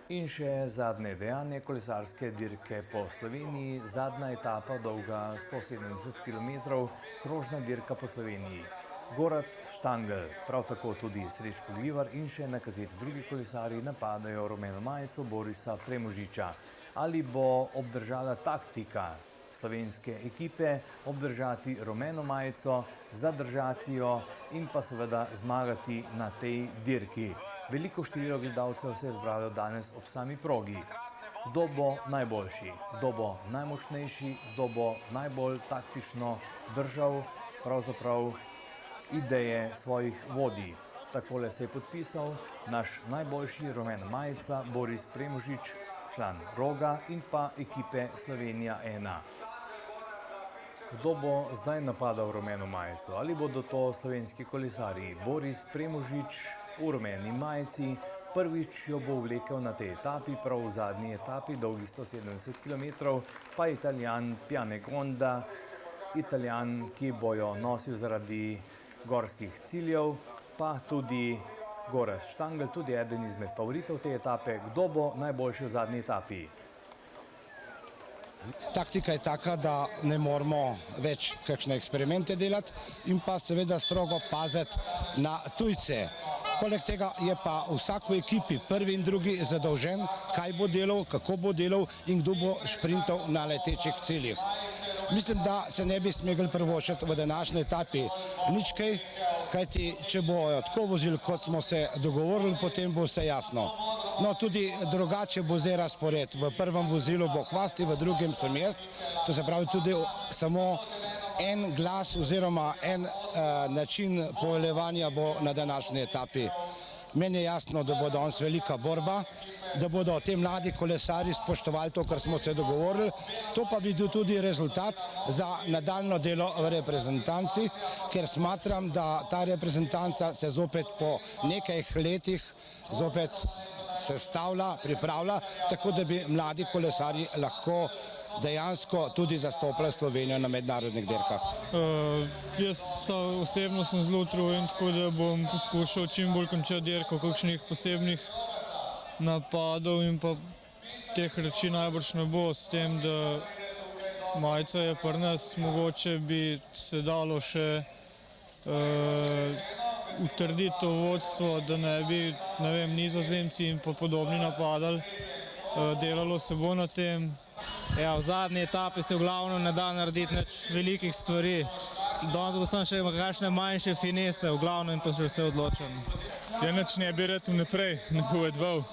In še zadnje dejanje kolesarske dirke po Sloveniji, zadnja etapa dolga 170 km, krožna dirka po Sloveniji. Gorazd Štangl, prav tako tudi Srečko Glivar in še nekateri drugi kolesarji napadajo rumeno majico Borisa Premužiča. Ali bo obdržala taktika slovenske ekipe obdržati rumeno majico, zadržati jo in pa seveda zmagati na tej dirki? Veliko število gledalcev se je zbralo danes ob sami progi. Kdo bo najboljši, kdo bo najmočnejši, kdo bo najbolj taktično držal pravzaprav ideje svojih vodij. Takole se je podpisal naš najboljši rumena majica Boris Premužič, član Roga in pa ekipe Slovenija 1. Kdo bo zdaj napadal rumeno majico? Ali bodo to slovenski kolesarji? Boris Premužič v rumeni majici prvič jo bo vlekel na tej etapi, prav v zadnji etapi, dolgi 170 km, pa Italijan Pianegonda, Italijan, ki bo jo nosil zaradi gorskih ciljev, pa tudi Gorazd Štangl, tudi eden izmed favoritov te etape. Kdo bo najboljši v zadnji etapi? Taktika je taka, da ne moramo več kakšne eksperimente delati in pa seveda strogo paziti na tujce. Poleg tega je pa vsak v ekipi, prvi in drugi, zadolžen, kaj bo delal, kako bo delal in kdo bo šprintal na letečih ciljih. Mislim, da se ne bi smeli privoščiti v današnji etapi nič kaj, kajti če bojo tako vozili, kot smo se dogovorili, potem bo vse jasno. No, tudi drugače bo zdaj razpored. V prvem vozilu bo Hvasti, v drugem sem jaz. To se pravi tudi samo en glas oziroma en način poveljevanja bo na današnji etapi. Meni je jasno, da bo danes velika borba, da bodo te mladi kolesarji spoštovali to, kar smo se dogovorili. To pa bi bil tudi rezultat za nadaljno delo v reprezentanci, ker smatram, da ta reprezentanca se zopet po nekaj letih zopet sestavlja, pripravlja, tako da bi mladi kolesarji lahko dejansko tudi zastopali Slovenijo na mednarodnih dirkah. Jaz osebno sem zelo utrujen, tako da bom poskušal čim bolj končati dirko, kakšnih posebnih napadov in pa teh reči najbrž ne bo, s tem, da majica je pri nas, mogoče bi se dalo še utrditi to vodstvo, da ne bi, ne vem, Nizozemci in pa podobni napadali. Delalo se bo na tem. Ja, v zadnji etapi se v glavnem ne da narediti nič velikih stvari. Danes bo sem še kakšne manjše finese, v glavnem pa še vse odločeno. Ja, nič ne bi rad vnaprej napovedoval.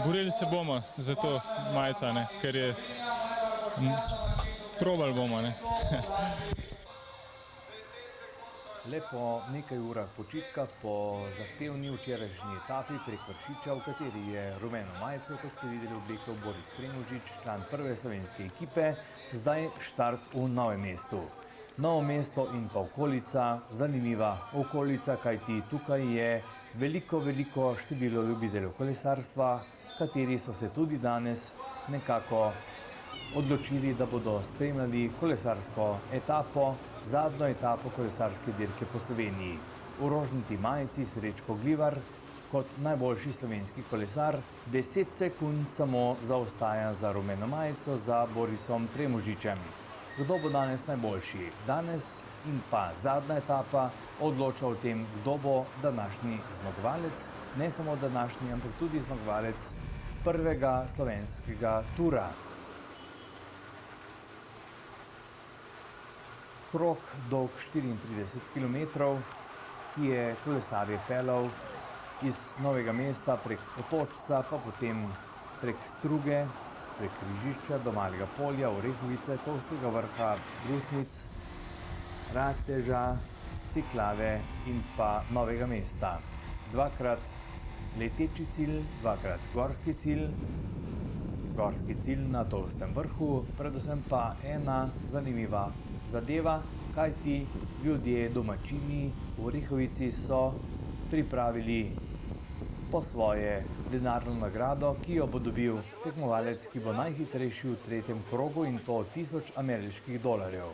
Borili se bomo za to majico, ker je probali bomo. Le po nekaj urah počitka po zahtevni včerajšnji etapi prek Vršiča, v kateri je rumeno majico, kot ste videli, oblekel Boris Premužič, član prve slovenske ekipe, zdaj štart v Novem mestu. Novo mesto in pa okolica, zanimiva okolica, kajti tukaj je veliko število ljubiteljev kolesarstva, kateri so se tudi danes nekako odločili, da bodo spremljali kolesarsko etapo, zadnjo etapo kolesarske dirke po Sloveniji. V rožnati majici Srečko Glivar kot najboljši slovenski kolesar 10 sekund samo zaostaja za rumeno majico, za Borisom Premužičem. Kdo bo danes najboljši? Danes in pa zadnja etapa odloča o tem, kdo bo današnji zmagovalec, ne samo današnji, ampak tudi zmagovalec prvega slovenskega tura. Krog dolg 34 km, ki je kolesarje peljal iz Novega mesta prek Otočca, pa potem prek Struge, prek Križišča do Malega polja, Orehovice, Tolstega vrha, Brusnic, Rateža, Ciklave in pa Novega mesta. Dvakrat leteči cilj, dvakrat gorski cilj na Tolstem vrhu, predvsem pa ena zanimiva zadeva, kajti ljudje, domačini v Orehovici so pripravili po svoje denarno nagrado, ki jo bo dobil tekmovalec, ki bo najhitrejši v tretjem krogu, in to 1000 ameriških dolarjev.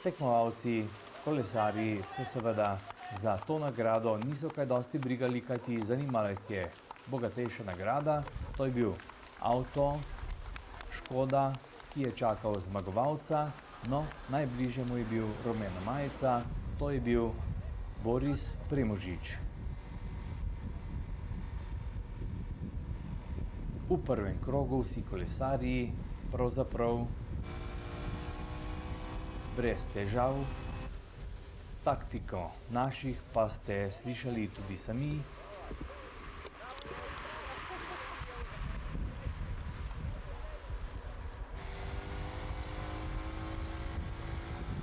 Tekmovalci, kolesarji se seveda za to nagrado niso kaj dosti brigali, kajti zanimalo jih je bogatejša nagrada. To je bil avto Škoda, ki je čakal zmagovalca. No, najbližje mu je bil rumena majica, to je bil Boris Primožič. V prvem krogu vsi kolesarji pravzaprav brez težav. Taktiko naših pa ste slišali tudi sami.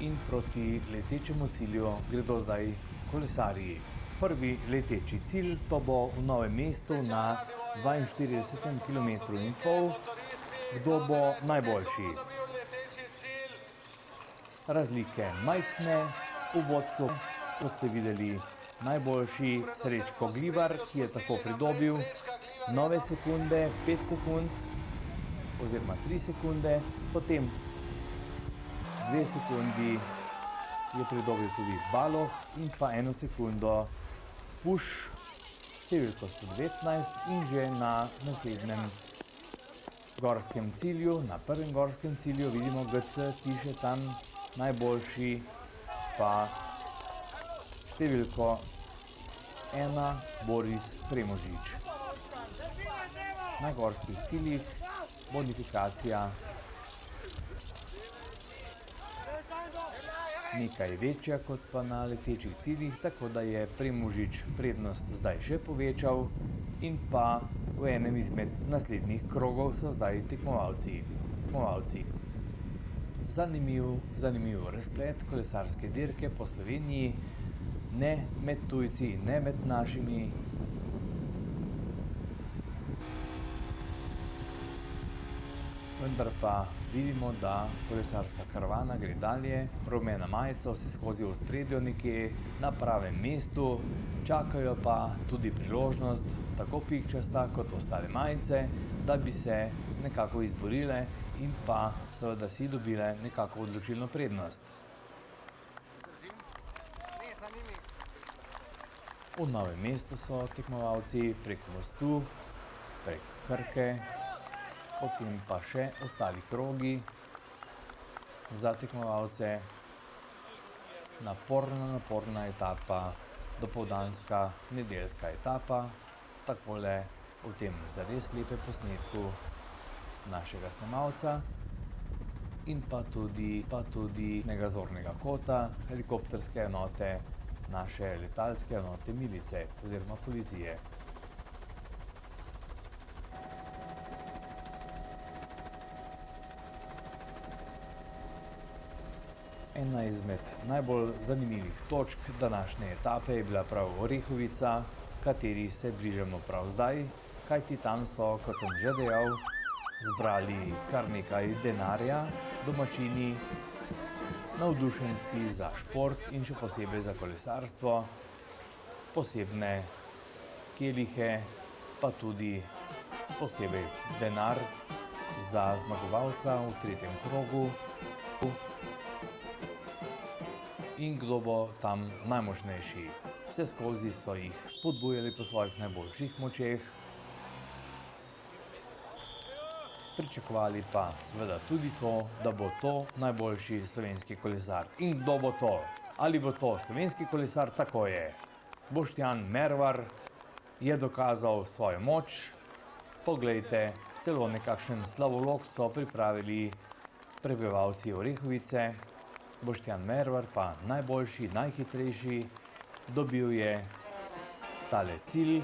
In proti letečemu cilju gredo zdaj kolesarji. Prvi leteči cilj to bo v Novem mestu na 42 km in pol. Kdo bo najboljši? Razlike majhne, v vodstvu, kot ste videli, najboljši Srečko Glivar, ki je tako pridobil nove sekunde, 5 sekund oziroma 3 sekunde, potem 2 sekundi je pridobil tudi Baloh in pa 1 sekundo Puš, številko 119 in že na naslednjem gorskem cilju, na prvem gorskem cilju vidimo GC, piše tam najboljši pa številko 1 Boris Primožič. Na gorskih ciljih bonifikacija nekaj večja kot pa na letečih ciljih, tako da je Primožič prednost zdaj že povečal in pa v enem izmed naslednjih krogov so zdaj tekmovalci. Zanimiv razplet kolesarske dirke po Sloveniji, ne med tujci, ne med našimi. Vendar pa vidimo, da kolesarska karavana gre dalje, rumena majica vse skozi v ospredju nekje na pravem mestu, čakajo pa tudi priložnost, tako pikčasta kot ostale majice, da bi se nekako izborile in pa seveda si dobile nekako odločilno prednost. V Novem mestu so tekmovalci prek mostu, prek Krke, potem pa še ostali krogi za tekmovalce. Naporna etapa, dopoldanska, nedeljska etapa, takole v tem zares lepem posnetku našega snemalca in pa tudi zornega kota helikopterske enote, naše letalske enote milice oziroma policije. Ena izmed najbolj zanimivih točk današnje etape je bila prav Orehovica, kateri se bližamo prav zdaj, kajti tam so, kot sem že dejal, zbrali kar nekaj denarja domačini, navdušenci za šport in še posebej za kolesarstvo, posebne kelihe, pa tudi posebej denar za zmagovalca v tretjem krogu. In kdo bo tam najmočnejši. Vse skozi so jih spodbujali po svojih najboljših močeh. Pričakovali pa seveda tudi to, da bo to najboljši slovenski kolesar. In kdo bo to? Ali bo to slovenski kolesar? Tako je. Boštjan Mervar je dokazal svojo moč. Poglejte, celo nekakšen slavolok so pripravili prebivalci Orehovice. Boštjan Mervar pa najboljši, najhitrejši, dobil je tale cilj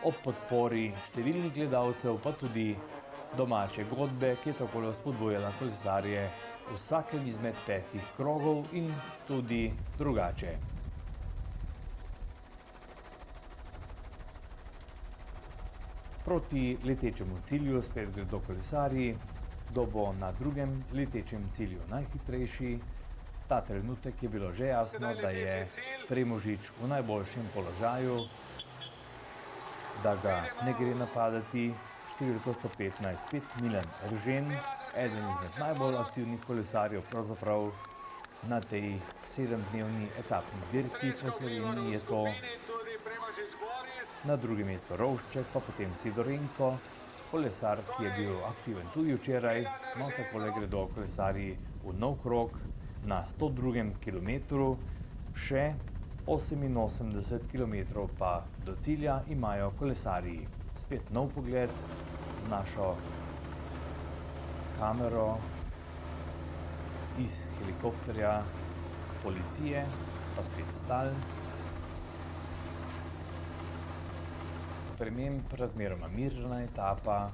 ob podpori številnih gledalcev, pa tudi domače godbe, ki je takole spodbujala kolesarje v vsakem izmed 5 krogov in tudi drugače. Proti letečemu cilju spet gredo kolesarji, kdo bo na drugem letečem cilju najhitrejši. Ta trenutek je bilo že jasno, da je Primožič v najboljšem položaju, da ga ne gre napadati. Številko 115, spet Milan Eržen, eden izmed najbolj aktivnih kolesarjev pravzaprav na tej 7-dnevni etapni dirki po Sloveniji je to. na drugem mestu Rovšček, pa potem Sidorenko, kolesar, ki je bil aktiven tudi včeraj. No, takole gredo kolesarji v nov krog na 102. kilometru, še 88 km pa do cilja imajo kolesarji. Spet nov pogled z našo kamero iz helikopterja policije, pa spet stal. Sprememb razmeroma mirna etapa,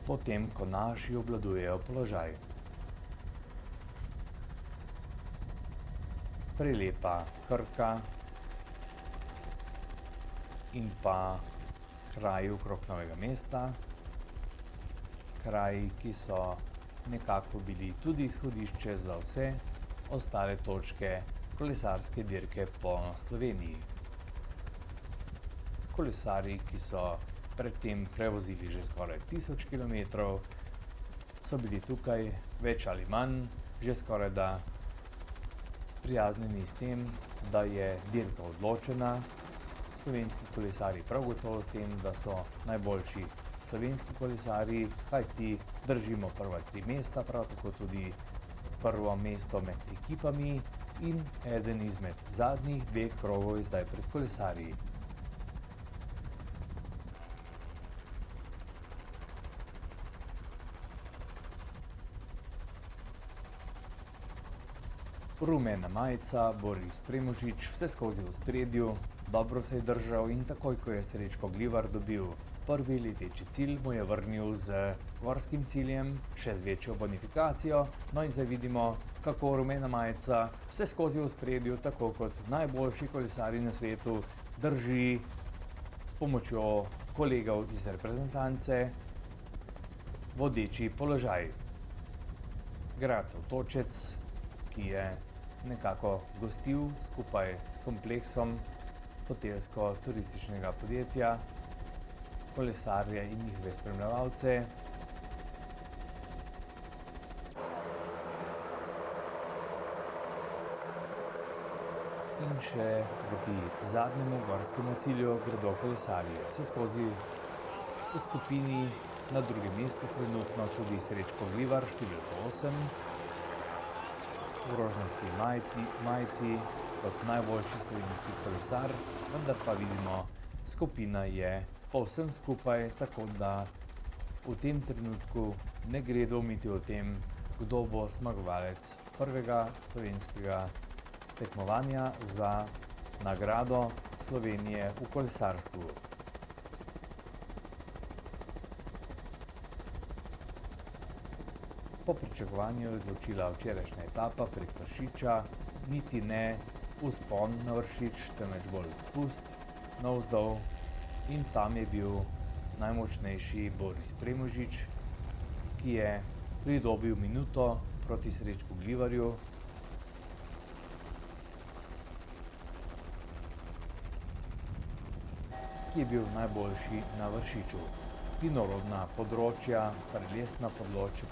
potem ko naši obvladujejo položaj. Prelepa Krka in pa kraji okrog Novega mesta, kraji, ki so nekako bili tudi izhodišče za vse ostale točke kolesarske dirke po Sloveniji. Kolesarji, ki so predtem prevozili že skoraj 1000 km, so bili tukaj več ali manj že skoraj da sprijaznjeni s tem, da je dirka odločena. Slovenski kolesarji prav gotovo s tem, da so najboljši slovenski kolesarji, kajti držimo prva 3 mesta, prav tako tudi prvo mesto med ekipami in eden izmed zadnjih 2 krogov je zdaj pred kolesarji. Rumena majica, Boris Premužič, vse skozi v spredju, dobro se je držal in takoj, ko je Srečko Glivar dobil prvi leteči cilj, mu je vrnil z gorskim ciljem, še z večjo bonifikacijo. No in zdaj vidimo, kako rumena majica vse skozi v spredju, tako kot najboljši kolesarji na svetu, drži s pomočjo kolegov iz reprezentance vodeči položaj. Gradcev Točec, ki je nekako gostil skupaj s kompleksom hotelsko-turističnega podjetja, kolesarje in njihove spremljevalce. In še proti zadnjemu gorskemu cilju gredo kolesarji. Vse skozi v skupini na drugem mestu trenutno tudi Srečko Glivar, številka 8. V rožnasti majici kot najboljši slovenski kolesar, vendar pa vidimo, skupina je povsem skupaj, tako da v tem trenutku ne gre dvomiti o tem, kdo bo zmagovalec prvega slovenskega tekmovanja za nagrado Slovenije v kolesarstvu. Po pričakovanju je odločila včerajšnja etapa prek Vršiča, niti ne vzpon na Vršič, temveč bolj spust navzdol, in tam je bil najmočnejši Boris Premužič, ki je pridobil minuto proti Srečku Glivarju. Ki je bil najboljši na Vršiču. Vinorodna področja, prelesna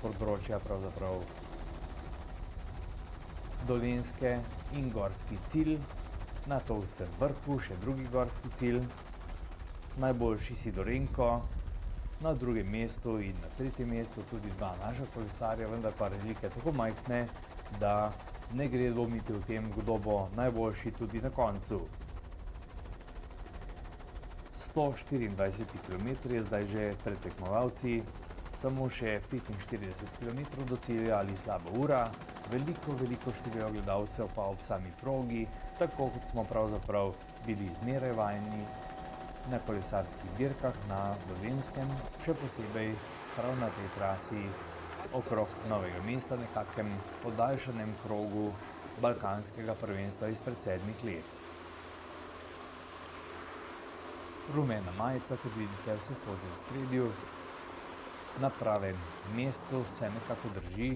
področja, pravzaprav Dolenjske in gorski cilj, na Tolstem vrhu še drugi gorski cilj, najboljši Sidorenko, na drugem mestu in na tretjem mestu tudi 2 naša kolesarja, vendar pa razlike tako majhne, da ne gre dvomiti o tem, kdo bo najboljši tudi na koncu. 124 km je zdaj že pred tekmovalci, samo še 45 km do cilja ali slaba ura, veliko število gledalcev pa ob sami progi, tako kot smo pravzaprav bili zmeraj vajeni na kolesarskih dirkah na Dolenjskem, še posebej prav na tej trasi okrog Novega mesta, nekakem podaljšanem krogu balkanskega prvenstva izpred 7 let. Rumena majica, kot vidite, vse skozi v spredju, na pravem mestu se nekako drži.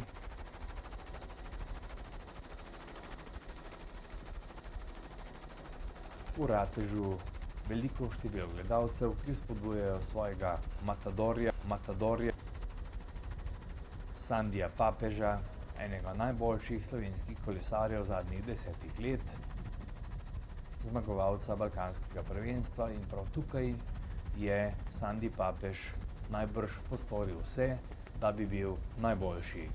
V Ratežu veliko število gledalcev, ki spodbujajo svojega matadorja Sandija Papeža, enega najboljših slovenskih kolesarjev zadnjih 10 let. zmagovalca balkanskega prvenstva in prav tukaj je Sandi Papež najbrž postoril vse, da bi bil najboljši.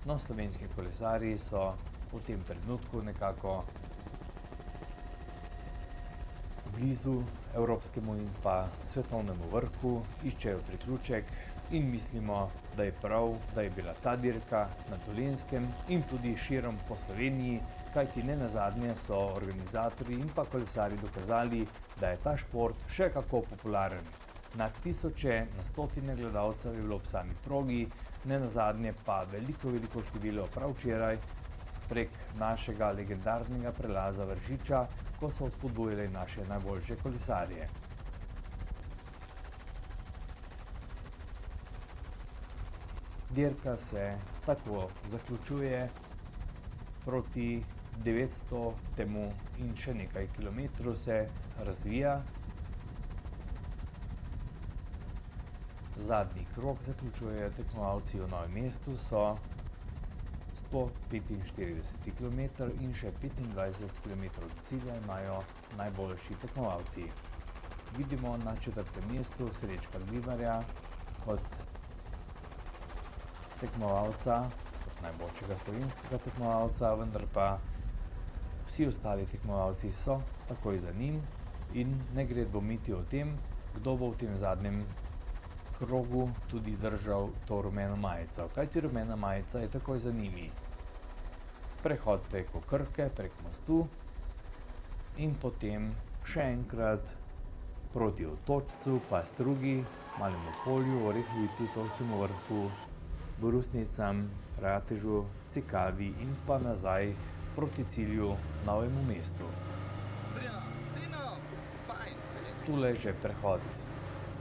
No, slovenski kolesarji so v tem trenutku nekako blizu evropskemu in pa svetovnemu vrhu, iščejo priključek in mislimo, da je prav, da je bila ta dirka na Dolenjskem in tudi širom po Sloveniji, kajti nenazadnje so organizatorji in pa kolesarji dokazali, da je ta šport še kako popularen. Na tisoče, na stotine gledalcev je bilo ob sami progi, nenazadnje pa veliko število prav včeraj prek našega legendarnega prelaza Vršiča, ko so spodbujali naše najboljše kolesarje. Dirka se tako zaključuje proti 900 in še nekaj kilometrov se razvija. Zadnji krog zaključujejo tekmovalci v Novem mestu, so 145 km in še 25 km do cilja imajo najboljši tekmovalci. Vidimo na 4. mestu Srečka Glivarja kot tekmovalca, kot najboljšega slovenskega tekmovalca, vendar pa vsi ostali tekmovalci so takoj za njim in ne gre dvomiti o tem, kdo bo v tem zadnjem krogu tudi držal to rumeno majico, kajti rumena majica je takoj za njimi. Prehod preko Krke, prek mostu in potem še enkrat proti Otočcu, pa Strugi, Malemu polju, Orehovici, Tolstemu vrhu, Brusnicam, Ratežu, Cikavi in pa nazaj proti cilju Novemu mestu. Tule že prehod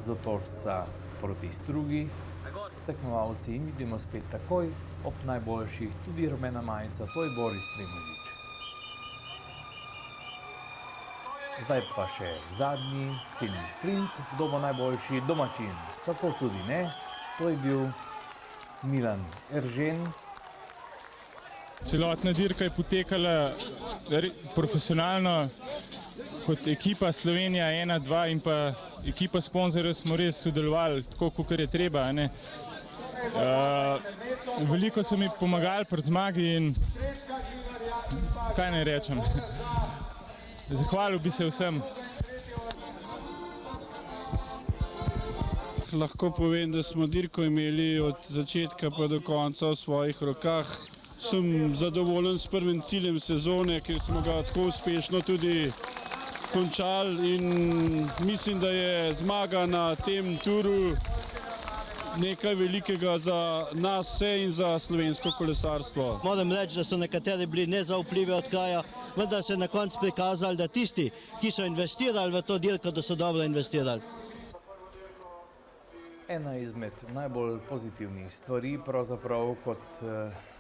z Otočca proti Strugi, tekmovalci in vidimo spet takoj ob najboljših, tudi rumena majica, to je Boris Primožič. Zdaj pa še zadnji ciljni sprint, kdo bo najboljši domačin. Tako tudi ne, to je bil Milan Eržen. Celotna dirka je potekala profesionalno, kot ekipa Slovenija 1-2 in pa ekipa sponzorjev smo res sodelovali tako, kot je treba. Veliko so mi pomagali pri zmagi in kaj naj rečem. Zahvalil bi se vsem. Lahko povem, da smo dirko imeli od začetka pa do konca v svojih rokah. Sem zadovoljen s prvim ciljem sezone, ker smo ga tako uspešno tudi končali in mislim, da je zmaga na tem turu nekaj velikega za nas vse in za slovensko kolesarstvo. Moram reči, da so nekateri bili nezaupljivi od kraja, vendar se je na koncu prikazali, da tisti, ki so investirali v to dirko, da so dobro investirali. Ena izmed najbolj pozitivnih stvari, pravzaprav, kot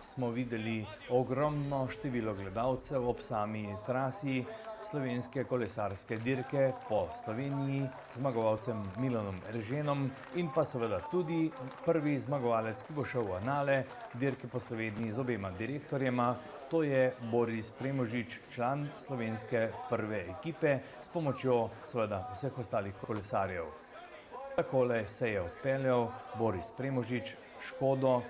smo videli ogromno število gledalcev ob sami trasi slovenske kolesarske dirke po Sloveniji, zmagovalcem Milanom Erženom in pa seveda tudi prvi zmagovalec, ki bo šel v anale dirke po Sloveniji z obema direktorjema, to je Boris Primožič, član slovenske prve ekipe, s pomočjo seveda vseh ostalih kolesarjev. Takole se je odpeljal Boris Primožič, Škodo,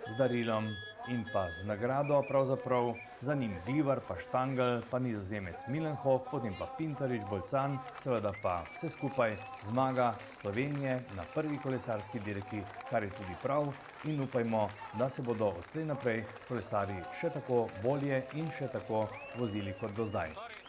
z darilom in pa z nagrado pravzaprav, za njim Glivar, pa Štangl, pa Nizozemec Milenhof, potem pa Pintarič, Bolcan, seveda pa vse skupaj zmaga Slovenije na prvi kolesarski dirki, kar je tudi prav in upajmo, da se bodo odslej naprej kolesarji še tako bolje in še tako vozili kot do zdaj.